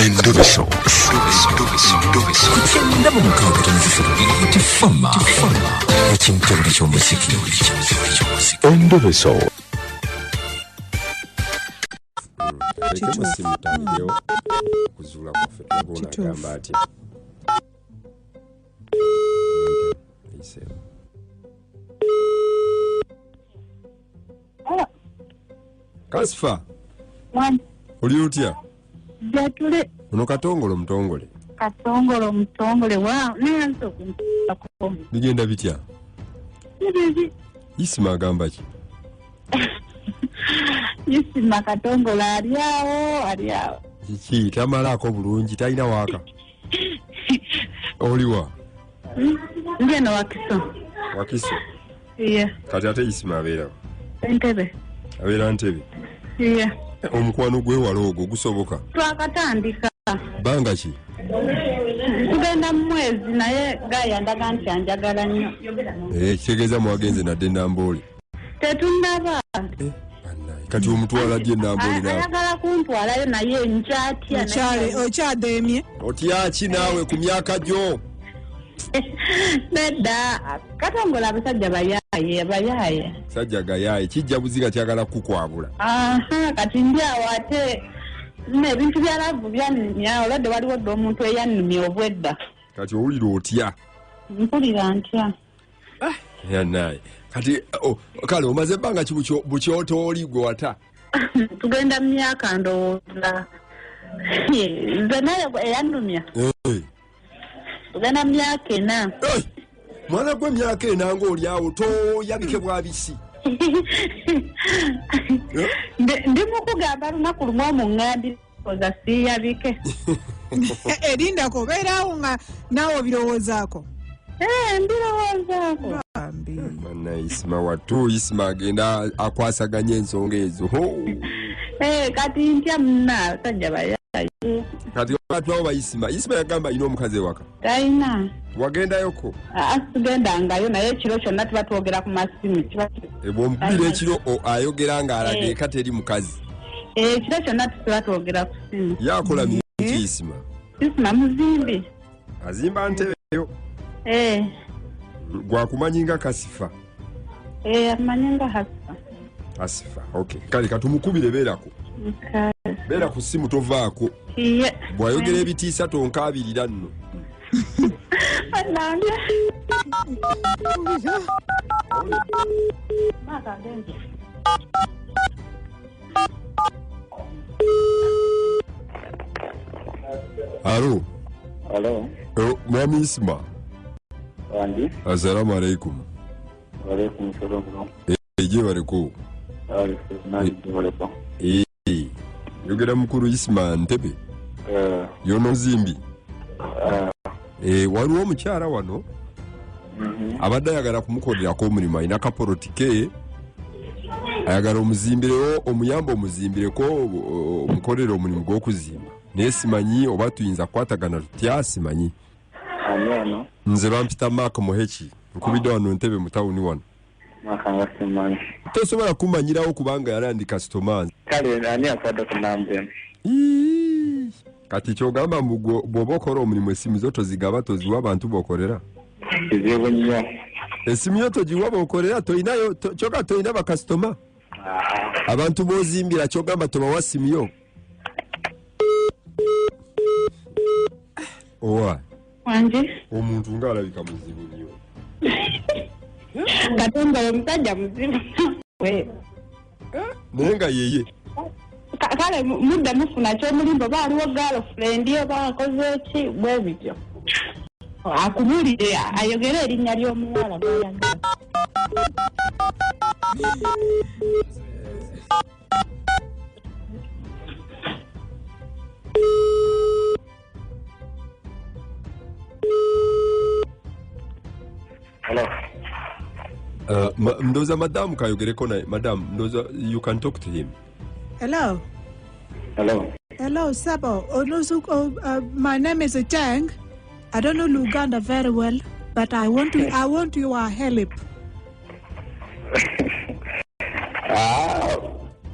Endobeso. Kugenda mu mukaaga tonzifiro tifama ekintu ky'omuziki. Endobeso. Kasfa. One. Oli utya? Jatule. Uno katongolo mtongole. Katongolo mtongole wa nanzo kumpa. Bigenda bitya? Nibizi. Isima agamba ki? Isima katongolo aliawo. Kiki tamalako bulungi talina waaka. Oliwa? Ngeno wakiso. Wakiso? Yeah. Kati ate Isima abeera. Entebe. Abeera Ntebe. Yeah. Omukwano gwe wala ogwo gusoboka. Twakatandika. Banga ki? Tugenda mwezi naye gaya ndaga nti Anjagala nnyo. Kitegeeza mwagenze nadde Nambooli. Tetundaba. Kati omutwala dye Nambooli nawe. Ayagala kuntwalayo naye njatya. Okyademye. Otya ki naawe ku myaka gyo? Nedda katongola abasajja bayaye. Sajja gayaye kijja buziga kyagala kukwabula. Kati ndyawo ate n'ebintu byalavu byannumya olwadde waliwo dde omuntu eyannumya obwedda. Kati owulira otya? Mpulira ntya. Yannaye kati kale omaze ebbanga ki bukyoto oli gwe wata? Tugenda mu myaka ndowooza nze naye eyannumya tugenda mu myaka 4. Mwana gwe myaka 4 ng'oli awo toyabike bwabisi. Ndi mukugamba lunaku lumu omuŋŋambi oza siyabike. Erindako obeerawo nga naawe obirowoozaako. Mbirowoozaako. Manna Isima wattu Isima agenda akwasaganya ensonga ezo. Kati ntya munna sajja bayaye. Kati watwawo ba Isima yagamba alina omukazi ewaka. Talina. Wagendayoko? Tugendangayo naye ekiro kyonna tuba twogera ku masimu. Bw'omukubira ekiro ayogera ng'alaga eka teri mukazi. Ekiro kyonna tuba twogera ku simu. Yakola miki Isima? Isima muzimbi. Azimba Ntebeyo? Gwakumanyi nga Kasifa? Amanyi nga Kasifa. Kasifa, okay. Kale katumukubire beerako. Beera ku simu tovaako. Bw'ayogera ebitiisa tonkaabirira nno. Alo. Mwami Isima. Andi. Assalamu alaikum. Wa alaikum salam. Je bareko. Bareko. Yogera mukuru Isima Ntebe. Yono zimbi. Waliwo omukyala wano. Abadde ayagala kumukolerako omulimu alina kaporotike. Ayagala omuzimbirewo omuyamba omuzimbireko omukolera omulimu gw'okuzimba. Naye simanyi oba tuyinza kukwatagana tutya simanyi. Nze bampita Mark Moheki. Nkubidde wano Ntebe mu tawuni wano. Tosobola kumanyirawo kubanga yalandika sitomanzi. Kale ani akwada kunambe. Kati kyogamba bw'oba okola omulimu essimu zo tozigaba toziwa abantu b'okolera. Kizibu nnyo. Essimu yo togiwa b'okolera toyinayo kyokka toyina bakasitoma. Abantu b'ozimbira kyogamba tobawa ssimu yo. Owa. Wanji. Omuntu ng'alabika muzibu nnyo. Katonda omusajja muzibu. Naye nga yeye. Kale mudda mufuna ky'omulimbo baaliwo girlfriend oba akoze ki bwe bityo. Akubulire ayogera erinnya ly'omuwala bw'ayagala. Hello. Ndoza madam kayogereko naye. Madam, ndoza you can talk to him. Hello. Hello, Sabo. My name is Chang. I don't know Uganda very well, but I want your help.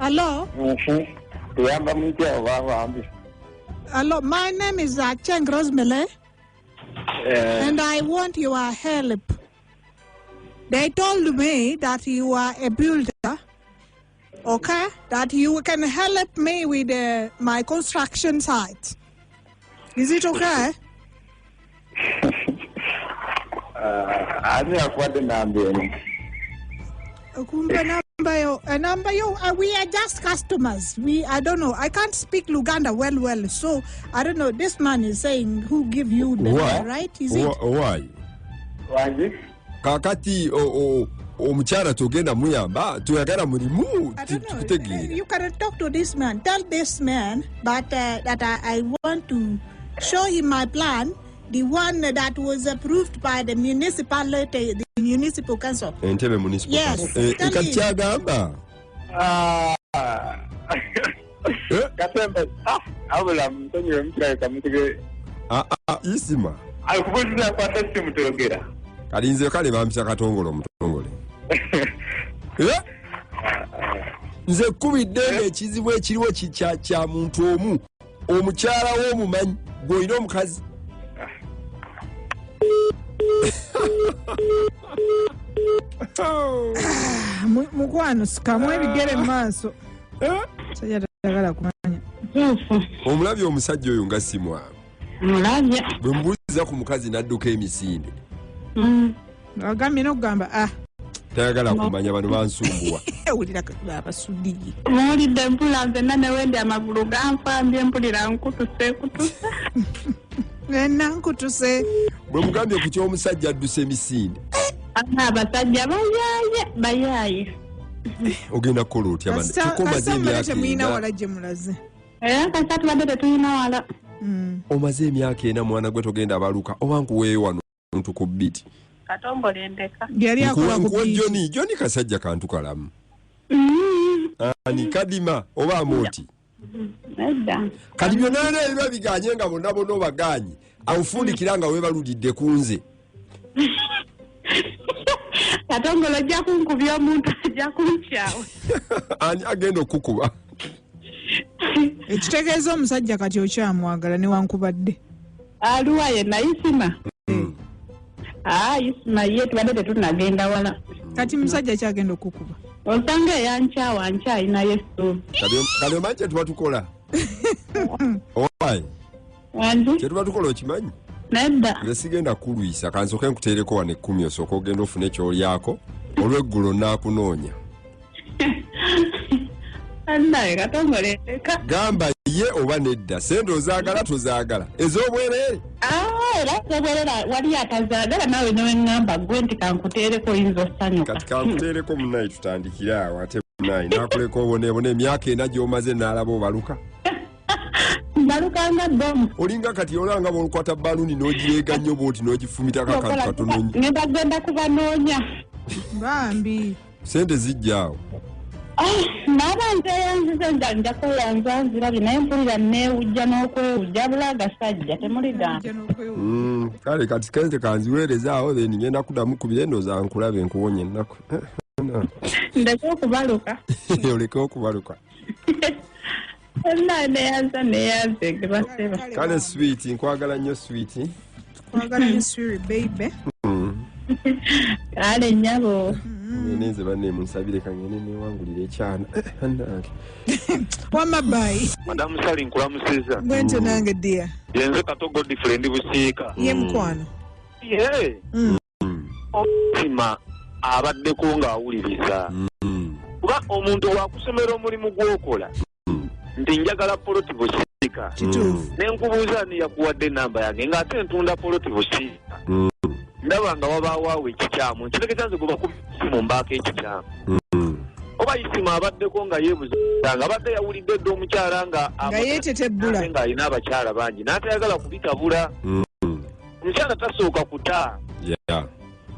Hello? Tuyamba mutya oba bambi. hello, my name is Cheng Rosemele, and I want your help. They told me that you are a builder, okay? That you can help me with my construction site. Is it okay? I have the number. We are just customers. I don't know. I can't speak Luganda well. So I don't know. This man is saying who give you the money, right? Is it? Why? Why is it? Kakati omukyala togenda muyamba tuyagala mulimu tutegeere. You can talk to this man. Tell this man that I want to show him my plan, the one that was approved by the municipality, the municipal council. Entebbe municipal council. Yes. Kati kyagamba. Kasembe. Abula mtonyo mtaka kamutige. Isima. Alikubuza kwa testi mtogera. Kalinze kale bampya katongolo mutongole. Nze kubidde ekizibu ekiriwo kya muntu omu omukyala w'omumanyi gw'olina omukazi. Mukwano sikamu ebigere mu maaso. Sajja tagala kumanya. Omulabye omusajja oyo nga simwa. Mulabye. Bwe mbuuliza ku mukazi n'adduka emisinde. Agambye n'okugamba tayagala kumanya bano bansumbuwa. Ewulira abasuddiye. Muwulidde mpula nzenna ne wendi amagulu ganfambye mpulira nkutuse. Nena nkutuse. Bwe mugambye ku ky'omusajja adduse emisinde. Abasajja bayaaye. Ogenda kukola otya bane? Tukomaze emyaka ena. Wala gye mulaze. Kasatu badde tetulina wala. Omaze emyaka ena mwana gwe togenda abaluka oba nkuweeyo wano ntukubiti. Katombole ndeka. Yali akola ku biti. Joni kasajja kantu kalamu. Ani kadima oba amoti. Edda. Kati byonna ebiba biganye nga bonna obaganye. Awufundikira nga weebaludidde kunze. Katongolo ajja kunkubya omuntu ajja kunkyawa. Ani agenda okukuba. Ekitegeeza omusajja kati okyamwagala newankubadde. Aluwa ye Isima. Isima ye tubadde tetunagenda wala. Kati musajja kyagenda okukuba. Osanga yankyawa nkyalina Yesu. Kale omanyi kye tuba tukola. Owaye. Wandu. Kye tuba tukola okimanyi? Nedda. Nze sigenda kulwisa kansoke nkuteereko wano 10 osooka ogenda ofune ekyolyako olw'eggulo naakunoonya. Andaye katongole ndeka. Gamba ye oba nedda sente ozaagala tozaagala ez'obwereere. Era ez'obwereere wali atazaagala naawe neweŋŋamba gwe nti kankuteereko oyinza osanyuka. Kati kankuteereko munnayi tutandikire awo ate munnayi naakuleka oboneebona emyaka ena gy'omaze naalaba obaluka. Mbalukanga ddomu. Olinga kati olanga bw'olukwata baluni n'ogireega nnyo bw'oti n'ogifumitako akantu katono nnyo. Ne bagenda kubanoonya. Bambi. Sente zijja awo. Naaba nzeeyanziza nja kweyanza nzirabye naye mpulira neewujja n'okwewujja bula agasajja temulidda. Kale kati kente kanziweereza awo then ngenda kuddamu kubira endooza nkulabe nkuwonye ennaku. Ndeke okubaluka. Oleke okubaluka. Neyanze gebaseba. Kale sweet nkwagala nnyo sweet. Kwagala nnyo sweet baby. Kale nnyabo. Nenze banne munsabire kangene newangulira ekyana. Wamabayi. Madamu Sali nkulamusiza. Bwente nange dia. Yenze katogo different busiika. Ye mukwano. Omutima abaddeko ng'awuliriza. Kuba omuntu wakusomera omulimu gw'okola. Nti njagala poloti busiika. Nenkubuuza ani yakuwadde enamba yange ng'ate ntunda poloti busiika. Ndaba nga wabaawo awo ekikyamu nkitegeeza nze gwe bakusimu mbaako ekikyamu. Oba Isima abaddeko nga yeebuza nga abadde yawulidde dda omukyala nga yeetetebbula ng'alina abakyala bangi n'atayagala kubitabula. Omukyala tasooka kuta.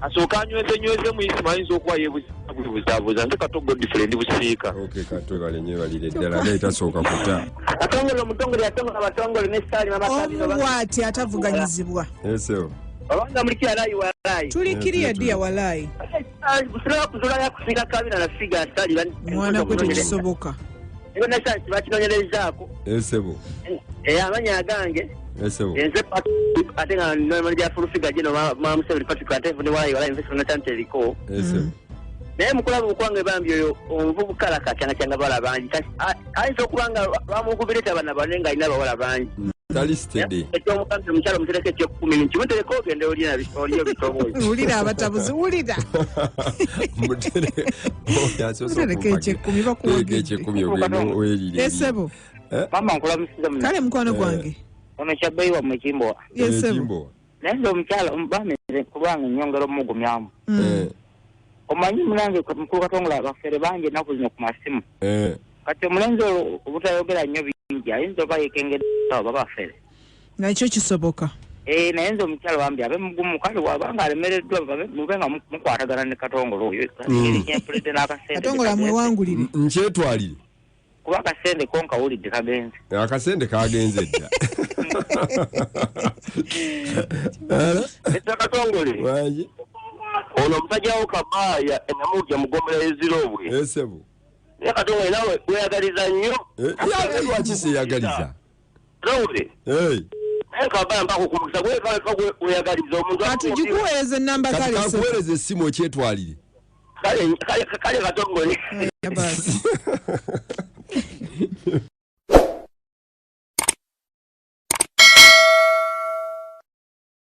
Asooka anyweze mu Isima ayinza okuba yeebuzaabuza nze katogo different busiika. Katwebale nnyo balire ddala naye tasooka kuta. Atongole omutongole yatongola abatongole ne Sitaali omubwati atavuganyizibwa. Eseo. Abanga muliki alayi walayi. Tulikiriye dia walayi. Busira kuzula ya kusinga kabina na figa Sitaali mwana kwetu kisoboka. Iwe nasa kibakinonyerezaako. Esebo. Amanya agange. Esebo. Enze ate nga normal ya full figure gino mamusebuli Patrick Atefu ne wayi wala investment tante liko. Esebo. Naye mukulabu kwange bambi oyo omuvubukala kakyanga bala bangi. Ayinza okubanga bamukubireta bana banenga ina bawala bangi. Talisted. Eto mukambi mukyalo mutereke kyo 10 kimutereke ogende olina bisoliyo bitoboyi. Ulira abatabuzi ulira. Mutereke. Mutereke kye 10 bakuwagide. Kye 10 ogende oyirire. Esebo. Mama nkulamusiza mu. Kale mukwano gwange. Ono kyabayi wa mukimbo. Esebo. Nendo mukyalo mbameze kubanga nyongero mugumyamu. Omanyi munange mukulu Katongola abafere bange naku zino ku masimu. Kati omulenzi obutayogera nnyo bingi ayinza oba yekengedde baba bafere. Nakyo kisoboka. Naye nze omukyalo wambi abe mugumu kale wabanga alemereddwa mubenga mukwatagana ne Katongola oyo. Katongola mwewangulire. Nkyetwalire. Kuba akasende konka wulidde kagenze. Akasende kagenze dda. Etta Katongole. Wangi. Ono omusajja wo Kabaya enamugya mugomera ezirobwe. Esebo. Ne Katongole nawe weyagaliza nnyo. Lwaki seyagaliza? Rawule. Kabaya mpaka okumukisa weyagaliza omuntu. Kati gikuweereza ennamba kale. Kakuweereza essimu okyetwalire. Kale Katongole. Basi.